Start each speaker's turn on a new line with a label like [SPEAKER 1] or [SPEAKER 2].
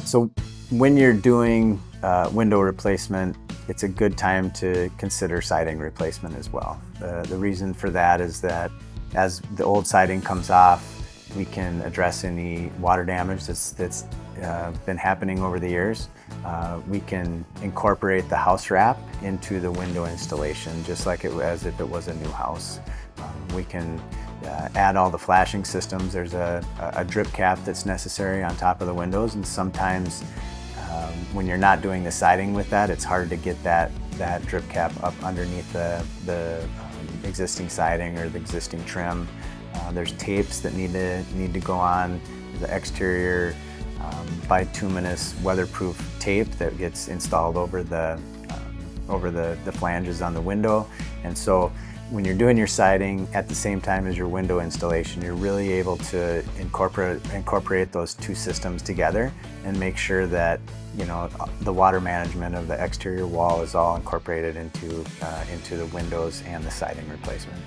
[SPEAKER 1] So when you're doing window replacement, it's a good time to consider siding replacement as well. The reason for that is that as the old siding comes off, we can address any water damage that's been happening over the years. We can incorporate the house wrap into the window installation, just like as if it was a new house. We can add all the flashing systems. There's a drip cap that's necessary on top of the windows, and sometimes when you're not doing the siding with that, it's hard to get that drip cap up underneath the existing siding or the existing trim. There's tapes that need to go on the exterior bituminous weatherproof tape that gets installed over the flanges on the window. And so when you're doing your siding at the same time as your window installation, you're really able to incorporate those two systems together and make sure that the water management of the exterior wall is all incorporated into the windows and the siding replacement.